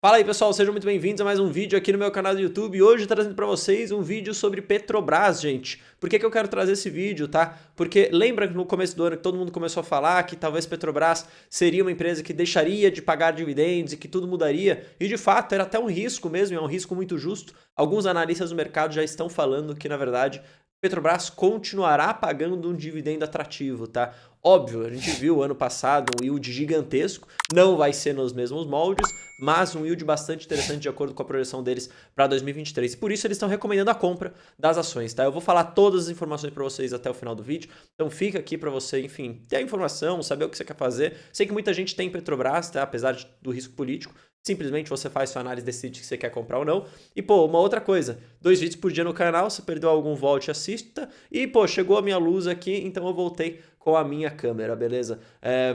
Fala aí pessoal, sejam muito bem-vindos a mais um vídeo aqui no meu canal do YouTube. E hoje trazendo pra vocês um vídeo sobre Petrobras, gente. Por que eu quero trazer esse vídeo, tá? Porque lembra que no começo do ano que todo mundo começou a falar que talvez Petrobras seria uma empresa que deixaria de pagar dividendos e que tudo mudaria? E de fato era até um risco mesmo, é um risco muito justo. Alguns analistas do mercado já estão falando que na verdade Petrobras continuará pagando um dividendo atrativo, tá? Óbvio, a gente viu ano passado um yield gigantesco, não vai ser nos mesmos moldes, mas um yield bastante interessante de acordo com a projeção deles para 2023. E por isso eles estão recomendando a compra das ações, tá? Eu vou falar todas as informações para vocês até o final do vídeo, então fica aqui para você, enfim, ter a informação, saber o que você quer fazer. Sei que muita gente tem Petrobras, tá? Apesar do risco político. Simplesmente você faz sua análise e decide se você quer comprar ou não. E, pô, uma outra coisa, 2 vídeos por dia no canal, se perdeu algum, volte e assista. E, pô, chegou a minha luz aqui, então eu voltei com a minha câmera, beleza?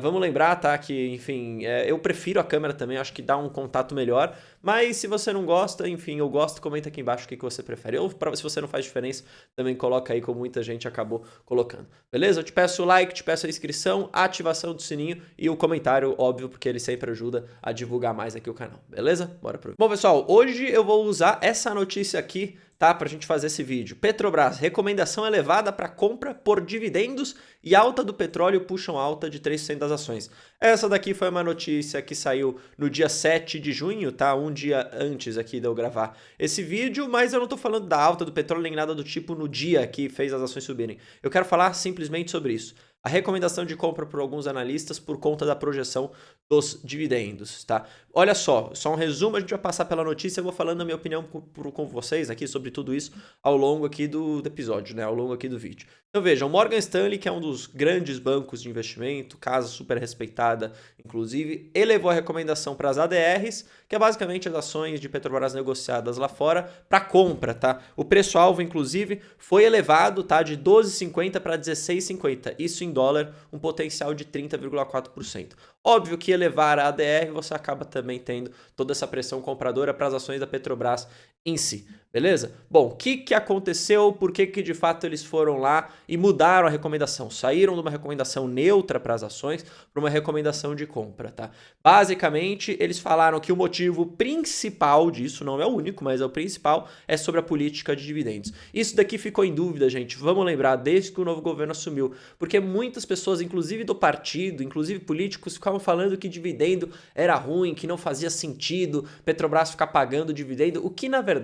Vamos lembrar, tá, que, enfim, eu prefiro a câmera também, acho que dá um contato melhor. Mas se você não gosta, enfim, eu gosto, comenta aqui embaixo o que você prefere. Ou se você não faz diferença, também coloca aí como muita gente acabou colocando. Beleza? Eu te peço o like, te peço a inscrição, a ativação do sininho e o comentário, óbvio, porque ele sempre ajuda a divulgar mais aqui o canal, beleza? Bora pro vídeo. Bom, pessoal, hoje eu vou usar essa notícia aqui, tá, pra gente fazer esse vídeo. Petrobras, recomendação elevada para compra por dividendos e alta do petróleo puxam alta de 3% das ações. Essa daqui foi uma notícia que saiu no dia 7 de junho, tá? Um dia antes aqui de eu gravar esse vídeo, mas eu não tô falando da alta do petróleo nem nada do tipo no dia que fez as ações subirem. Eu quero falar simplesmente sobre isso. A recomendação de compra por alguns analistas por conta da projeção dos dividendos, tá? Olha só um resumo, a gente vai passar pela notícia, eu vou falando a minha opinião com vocês aqui sobre tudo isso ao longo aqui do episódio, né? Ao longo aqui do vídeo. Então vejam, Morgan Stanley, que é um dos grandes bancos de investimento, casa super respeitada, inclusive, elevou a recomendação para as ADRs, que é basicamente as ações de Petrobras negociadas lá fora, para compra, tá? O preço-alvo, inclusive, foi elevado, tá? De 12,50 para 16,50. Isso em dólar, um potencial de 30,4%. Óbvio que elevar a ADR, você acaba também tendo toda essa pressão compradora para as ações da Petrobras em si, beleza? Bom, o que aconteceu? Por que de fato eles foram lá e mudaram a recomendação? Saíram de uma recomendação neutra para as ações para uma recomendação de compra, tá? Basicamente, eles falaram que o motivo principal disso, não é o único, mas é o principal, é sobre a política de dividendos. Isso daqui ficou em dúvida, gente, vamos lembrar, desde que o novo governo assumiu, porque muitas pessoas, inclusive do partido, inclusive políticos, ficavam falando que dividendo era ruim, que não fazia sentido Petrobras ficar pagando dividendo, o que na verdade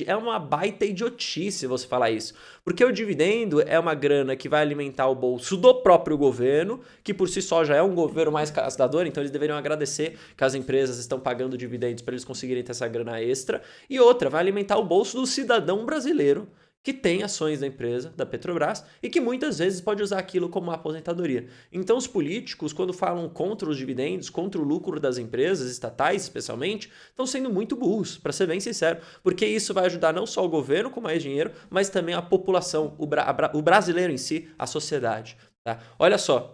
é uma baita idiotice você falar isso. Porque o dividendo é uma grana que vai alimentar o bolso do próprio governo, que por si só já é um governo mais cascador, então eles deveriam agradecer que as empresas estão pagando dividendos para eles conseguirem ter essa grana extra. E outra, vai alimentar o bolso do cidadão brasileiro que tem ações da empresa, da Petrobras, e que muitas vezes pode usar aquilo como uma aposentadoria. Então os políticos, quando falam contra os dividendos, contra o lucro das empresas estatais especialmente, estão sendo muito burros, para ser bem sincero, porque isso vai ajudar não só o governo com mais dinheiro, mas também a população, o brasileiro em si, a sociedade. Tá? Olha só.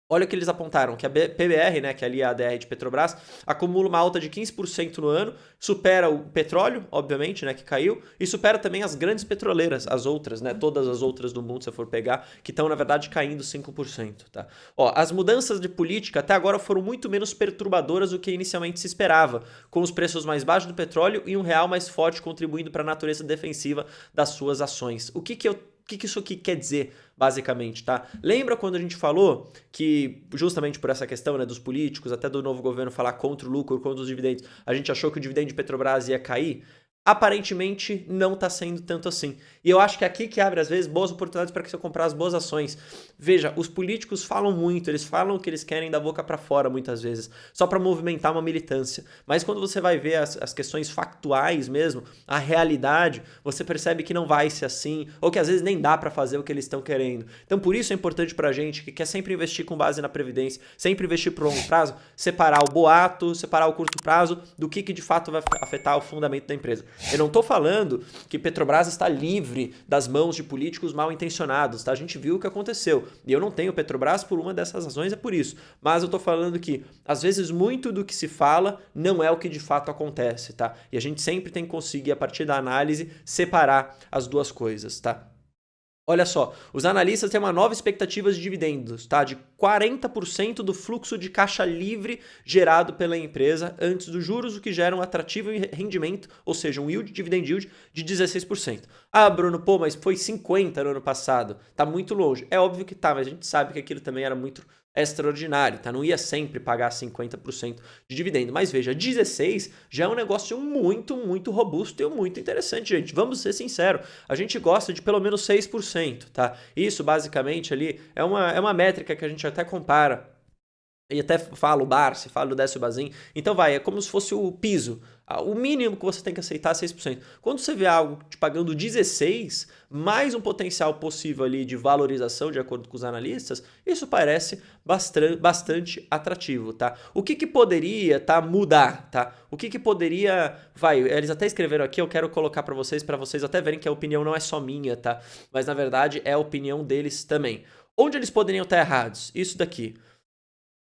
Olha o que eles apontaram, que a PBR, né, que ali é a ADR de Petrobras, acumula uma alta de 15% no ano, supera o petróleo, obviamente, né, que caiu, e supera também as grandes petroleiras, as outras, né, todas as outras do mundo, se for pegar, que estão, na verdade, caindo 5%, tá? Ó, as mudanças de política até agora foram muito menos perturbadoras do que inicialmente se esperava, com os preços mais baixos do petróleo e um real mais forte contribuindo para a natureza defensiva das suas ações. O que isso aqui quer dizer, basicamente, tá? Lembra quando a gente falou que, justamente por essa questão, né, dos políticos, até do novo governo falar contra o lucro, contra os dividendos, a gente achou que o dividendo de Petrobras ia cair? Aparentemente não está sendo tanto assim. E eu acho que é aqui que abre, às vezes, boas oportunidades para que você comprar as boas ações. Veja, os políticos falam muito, eles falam o que eles querem da boca para fora, muitas vezes, só para movimentar uma militância. Mas quando você vai ver as questões factuais mesmo, a realidade, você percebe que não vai ser assim, ou que às vezes nem dá para fazer o que eles estão querendo. Então, por isso é importante para a gente que quer sempre investir com base na Previdência, sempre investir por longo prazo, separar o boato, separar o curto prazo do que de fato vai afetar o fundamento da empresa. Eu não estou falando que Petrobras está livre das mãos de políticos mal intencionados, tá? A gente viu o que aconteceu. E eu não tenho Petrobras por uma dessas razões, é por isso. Mas eu estou falando que, às vezes, muito do que se fala não é o que de fato acontece, tá? E a gente sempre tem que conseguir, a partir da análise, separar as duas coisas, tá? Olha só, os analistas têm uma nova expectativa de dividendos, tá? De 40% do fluxo de caixa livre gerado pela empresa antes dos juros, o que gera um atrativo rendimento, ou seja, um yield, dividend yield de 16%. Ah, Bruno, pô, mas foi 50 no ano passado. Tá muito longe. É óbvio que tá, mas a gente sabe que aquilo também era muito extraordinário, tá? Não ia sempre pagar 50% de dividendo. Mas veja, 16 já é um negócio muito, muito robusto e muito interessante, gente. Vamos ser sinceros, a gente gosta de pelo menos 6%, tá? Isso basicamente ali é uma métrica que a gente até compara e até fala o Barsi, fala o Décio Bazin. Então é como se fosse o piso. O mínimo que você tem que aceitar é 6%. Quando você vê algo te pagando 16%, mais um potencial possível ali de valorização, de acordo com os analistas, isso parece bastante atrativo, tá? O que poderia, tá, mudar, tá? O que poderia... eles até escreveram aqui, eu quero colocar para vocês até verem que a opinião não é só minha, tá? Mas na verdade é a opinião deles também. Onde eles poderiam estar errados? Isso daqui.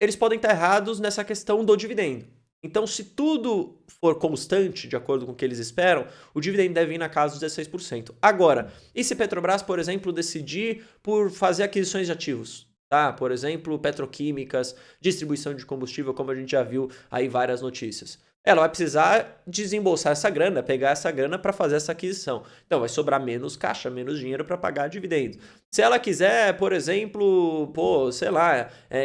Eles podem estar errados nessa questão do dividendo. Então, se tudo for constante, de acordo com o que eles esperam, o dividendo deve ir na casa dos 16%. Agora, e se Petrobras, por exemplo, decidir por fazer aquisições de ativos? Tá? Por exemplo, petroquímicas, distribuição de combustível, como a gente já viu aí várias notícias. Ela vai precisar desembolsar essa grana, pegar essa grana para fazer essa aquisição. Então vai sobrar menos caixa, menos dinheiro para pagar dividendos. Se ela quiser, por exemplo,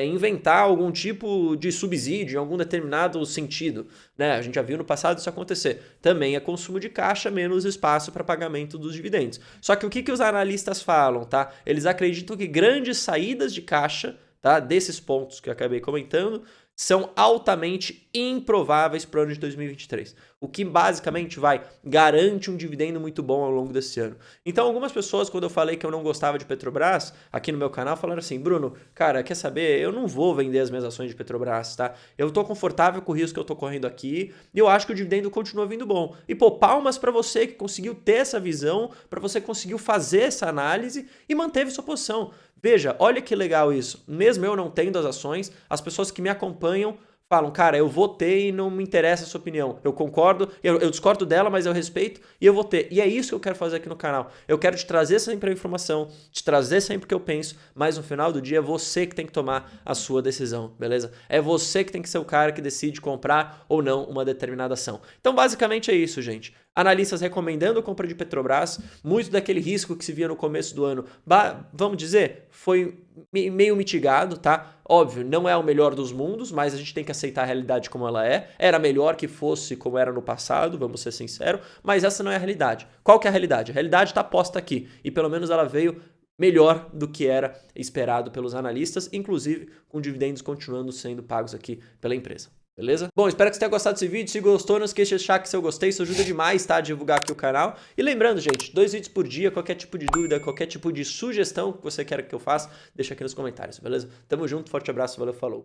inventar algum tipo de subsídio em algum determinado sentido, né? A gente já viu no passado isso acontecer. Também é consumo de caixa, menos espaço para pagamento dos dividendos. Só que o que os analistas falam, tá? Eles acreditam que grandes saídas de caixa, tá? Desses pontos que eu acabei comentando, são altamente improváveis para o ano de 2023. O que basicamente garante um dividendo muito bom ao longo desse ano. Então, algumas pessoas, quando eu falei que eu não gostava de Petrobras, aqui no meu canal, falaram assim: Bruno, cara, quer saber? Eu não vou vender as minhas ações de Petrobras, tá? Eu tô confortável com o risco que eu tô correndo aqui e eu acho que o dividendo continua vindo bom. E, pô, palmas para você que conseguiu ter essa visão, para você que conseguiu fazer essa análise e manteve sua posição. Veja, olha que legal isso. Mesmo eu não tendo as ações, as pessoas que me acompanham falam, cara, eu vou ter e não me interessa a sua opinião. Eu concordo, eu discordo dela, mas eu respeito e eu vou ter. E é isso que eu quero fazer aqui no canal. Eu quero te trazer sempre a informação, te trazer sempre o que eu penso, mas no final do dia é você que tem que tomar a sua decisão, beleza? É você que tem que ser o cara que decide comprar ou não uma determinada ação. Então, basicamente é isso, gente. Analistas recomendando a compra de Petrobras, muito daquele risco que se via no começo do ano, vamos dizer, foi meio mitigado, tá? Óbvio, não é o melhor dos mundos, mas a gente tem que aceitar a realidade como ela é. Era melhor que fosse como era no passado, vamos ser sinceros, mas essa não é a realidade. Qual que é a realidade? A realidade está posta aqui e pelo menos ela veio melhor do que era esperado pelos analistas, inclusive com dividendos continuando sendo pagos aqui pela empresa. Beleza? Bom, espero que você tenha gostado desse vídeo. Se gostou, não esqueça de deixar que se eu gostei, isso ajuda demais, tá? A divulgar aqui o canal. E lembrando, gente, 2 vídeos por dia, qualquer tipo de dúvida, qualquer tipo de sugestão que você queira que eu faça, deixa aqui nos comentários, beleza? Tamo junto, forte abraço, valeu, falou!